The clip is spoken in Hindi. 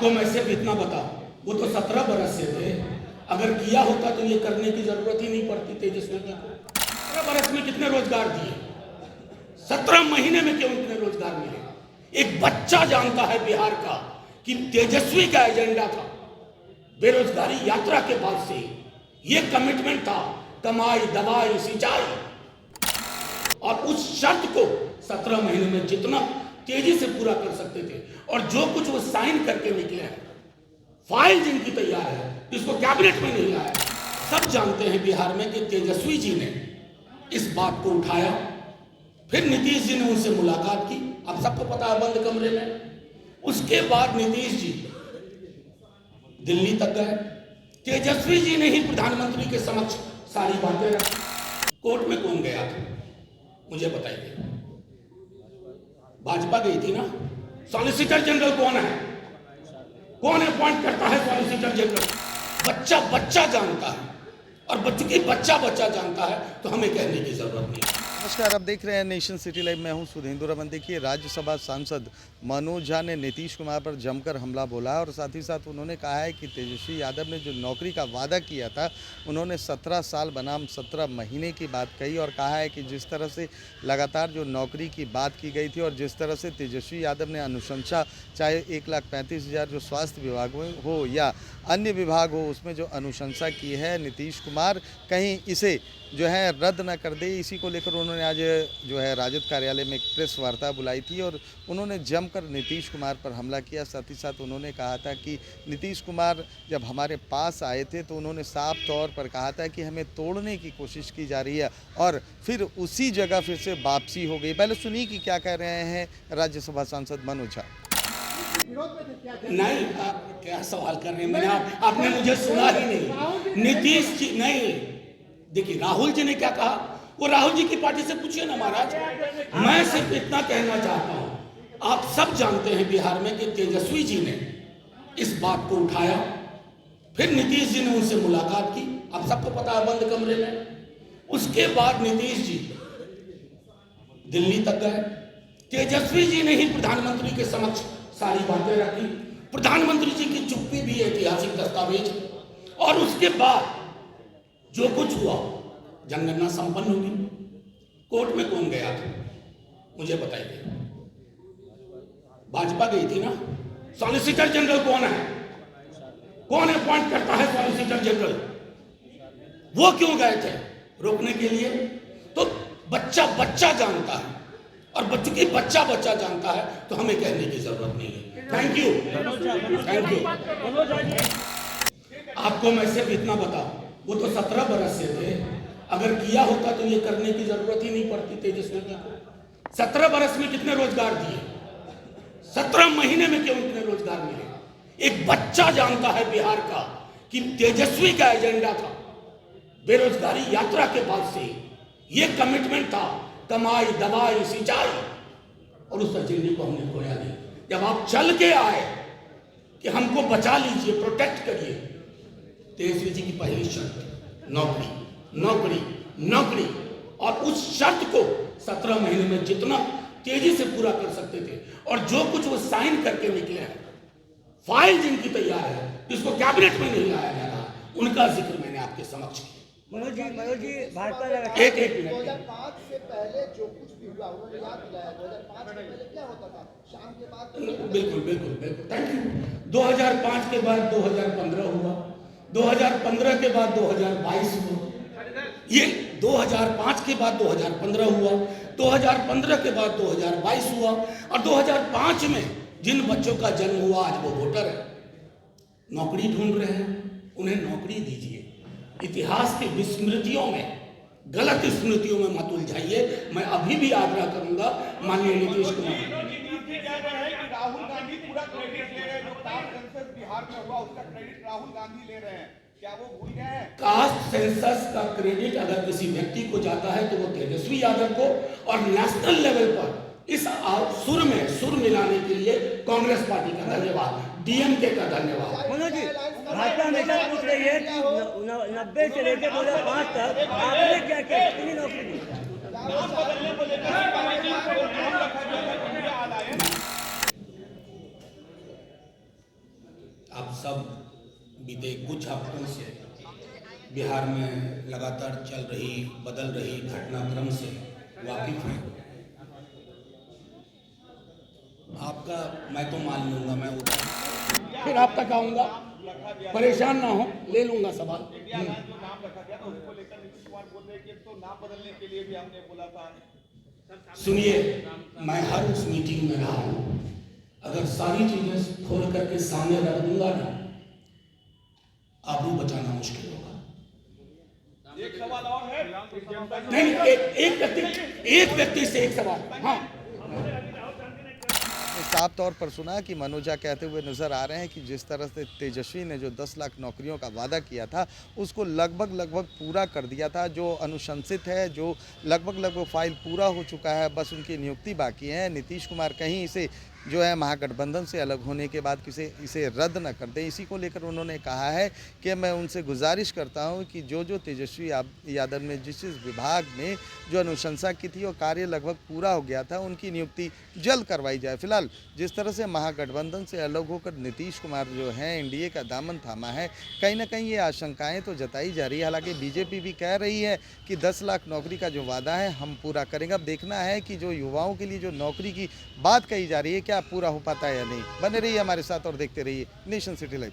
आपको मैं सिर्फ इतना बताऊं, वो तो 17 बरस से थे, अगर किया होता तो ये करने की जरूरत ही नहीं पड़ती तेजस्वी जी को। 17 बरस में कितने रोजगार दिए, 17 महीने में क्यों इतने रोजगार मिले? एक बच्चा जानता है बिहार का कि तेजस्वी का एजेंडा था बेरोजगारी यात्रा के बाद से, ये कमिटमेंट था कमाई दवाई सिंचाई, और उस शर्त को 17 महीने में जितना तेजी से पूरा कर सकते थे, और जो कुछ वो साइन करके निकले हैं, फाइल जिनकी तैयार है, जिसको कैबिनेट में नहीं लाया, सब जानते हैं बिहार में कि तेजस्वी जी ने इस बात को उठाया, फिर नीतीश जी ने उनसे मुलाकात की, आप सबको पता है, बंद कमरे में। उसके बाद नीतीश जी दिल्ली तक गए, तेजस्वी जी ने ही प्रधानमंत्री के समक्ष सारी बातें रखी। कोर्ट में कौन गया था मुझे बताइए? भाजपा गई थी ना। सॉलिसिटर जनरल कौन है? कौन अपॉइंट करता है सॉलिसिटर जनरल? बच्चा बच्चा जानता है, और बच्चे बच्चा बच्चा जानता है, तो हमें कहने की जरूरत नहीं। नमस्कार, आप देख रहे हैं नेशन सिटी लाइव। मैं हूं सुधेंद्र रमन। देखिए, राज्यसभा सांसद मनोज झा ने नीतीश कुमार पर जमकर हमला बोला, और साथ ही साथ उन्होंने कहा है कि तेजस्वी यादव ने जो नौकरी का वादा किया था, उन्होंने 17 साल बनाम 17 महीने की बात कही, और कहा है कि जिस तरह से लगातार जो नौकरी की बात की गई थी, और जिस तरह से तेजस्वी यादव ने अनुशंसा, चाहे 1,35,000 जो स्वास्थ्य विभाग में हो या अन्य विभाग हो, उसमें जो अनुशंसा की है, नीतीश कुमार कहीं इसे जो है रद्द न कर दे, इसी को लेकर उन्होंने आज जो है राजद कार्यालय में एक प्रेस वार्ता बुलाई थी, और उन्होंने जमकर नीतीश कुमार पर हमला किया। साथ ही साथ उन्होंने कहा था कि नीतीश कुमार जब हमारे पास आए थे तो उन्होंने साफ तौर पर कहा था कि हमें तोड़ने की कोशिश की जा रही है, और फिर उसी जगह फिर से वापसी हो गई। पहले सुनिए कि क्या कह रहे हैं राज्यसभा सांसद मनोज झा। नहीं, आप क्या सवाल कर रहे हैं? मैंने आपने मुझे सुना ही नहीं। नीतीश जी नहीं, देखिए राहुल जी ने क्या कहा, वो राहुल जी की पार्टी से पूछिए ना महाराज। मैं सिर्फ इतना कहना चाहता हूं, आप सब जानते हैं बिहार में कि तेजस्वी जी ने इस बात को उठाया, फिर नीतीश जी ने उनसे मुलाकात की, आप सबको पता है, बंद कमरे में। उसके बाद नीतीश जी दिल्ली तक गए, तेजस्वी जी ने ही प्रधानमंत्री के समक्ष सारी बातें रखी। प्रधानमंत्री जी की चुप्पी भी ऐतिहासिक दस्तावेज, और उसके बाद जो कुछ हुआ, जनगणना संपन्न होगी। कोर्ट में कौन गया था मुझे बताइए? भाजपा गई थी ना। सॉलिसिटर जनरल कौन है? कौन अपॉइंट करता है सॉलिसिटर जनरल? वो क्यों गए थे? रोकने के लिए। तो बच्चा बच्चा जानता है, और बच्चे बच्चा बच्चा जानता है, तो हमें कहने की जरूरत नहीं है। Thank you, thank you. आपको मैं सिर्फ इतना बताऊं, वो तो 17 बरस से थे, अगर किया होता तो ये करने की जरूरत ही नहीं पड़ती तेजस्वी जी को। 17 बरस में कितने रोजगार दिए, 17 महीने में क्यों इतने रोजगार मिले? एक बच्चा जानता है बिहार का कि तेजस्वी का एजेंडा था बेरोजगारी यात्रा के बाद से, ये कमिटमेंट था कमाई दवाई सिंचाई, और उस एजेंडे को हमने खोया नहीं। जब आप चल के आए कि हमको बचा लीजिए, प्रोटेक्ट करिए, तेजस्वी जी की पहली शर्त नौकरी नौकरी नौकरी, और उस शर्त को 17 महीने में जितना तेजी से पूरा कर सकते थे, और जो कुछ वो साइन करके निकले हैं, फाइल जिनकी तैयार है, जिसको कैबिनेट में नहीं लाया जा रहा, उनका जिक्र मैंने आपके समक्ष किया। मनोज जी भाजपा एक मिनट। 2005 से पहले जो कुछ भी हुआ उन्होंने याद दिलाया। 2005 से पहले क्या होता था? शाम के बाद बिल्कुल बिल्कुल बिल्कुल, थैंक यू। 2005 के बाद 2015 हुआ, 2015 के बाद 2022 हुआ, ये 2005 के बाद 2015 हुआ, 2015 के बाद 2022 हुआ, और 2005 में जिन बच्चों का जन्म हुआ आज वो वोटर है, नौकरी ढूंढ रहे हैं, उन्हें नौकरी दीजिए। इतिहास की विस्मृतियों में, गलत स्मृतियों में मत उलझाइए। मैं अभी भी आग्रह करूंगा माननीय नीतीश कुमार, राहुल गांधी पूरा क्रेडिट ले रहे हैं, जो कास्ट सेंसस बिहार में हुआ उसका क्रेडिट राहुल गांधी ले रहे हैं, क्या वो भूल गए हैं? कास्ट सेंसस का क्रेडिट अगर किसी व्यक्ति को जाता है तो वो तेजस्वी यादव को, और नेशनल लेवल पर इस सुर मिलाने के लिए कांग्रेस पार्टी का धन्यवाद, डीएमके का धन्यवाद। मनोज जी, भाजपा हमेशा पूछ रही है कि 90 से लेकर 2005 तक आपने क्या क्या कितनी नौकरी दी? नाम बदलने को लेकर नाम रखा गया है, इंडिया अलायंस। कुछ हफ्तों से बिहार में लगातार चल रही बदल रही घटनाक्रम से वाकिफ हैं। आपका मैं तो मान लूंगा, मैं उधर फिर आप तक आऊंगा, परेशान ना हो, ले लूंगा सवाल। इंडिया अलायंस जो नाम रखा गया था उसको लेकर नीतीश कुमार बोल रहे हैं कि तो नाम बदलने के लिए भी हमने बोला था। सुनिए, मैं हर उस मीटिंग में रहा हूं, अगर सारी चीजें खोल करके सामने रख दूंगा ना, आबरू बचाना मुश्किल होगा। एक सवाल और है, नहीं, एक व्यक्ति से एक सवाल। हाँ, साफ तौर पर सुना कि मनोजा कहते हुए नजर आ रहे हैं कि जिस तरह से तेजस्वी ने जो 10 लाख नौकरियों का वादा किया था उसको लगभग पूरा कर दिया था। जो अनुशंसित है, जो लगभग फाइल पूरा हो चुका है, बस उनकी नियुक्ति बाकी है। नीतीश कुमार कहीं इसे जो है महागठबंधन से अलग होने के बाद इसे रद्द न कर दें, इसी को लेकर उन्होंने कहा है कि मैं उनसे गुजारिश करता हूं कि जो तेजस्वी यादव ने जिस विभाग में जो अनुशंसा की थी वो कार्य लगभग पूरा हो गया था, उनकी नियुक्ति जल्द करवाई जाए। फिलहाल जिस तरह से महागठबंधन से अलग होकर नीतीश कुमार जो हैं एनडीए का दामन थामा है, कहीं ना कहीं ये आशंकाएँ तो जताई जा रही है। हालांकि बीजेपी भी कह रही है कि 10 लाख नौकरी का जो वादा है हम पूरा करेंगे। अब देखना है कि जो युवाओं के लिए जो नौकरी की बात कही जा रही है क्या पूरा हो पाता है या नहीं। बने रहिए हमारे साथ और देखते रहिए नेशन सिटी लाइव।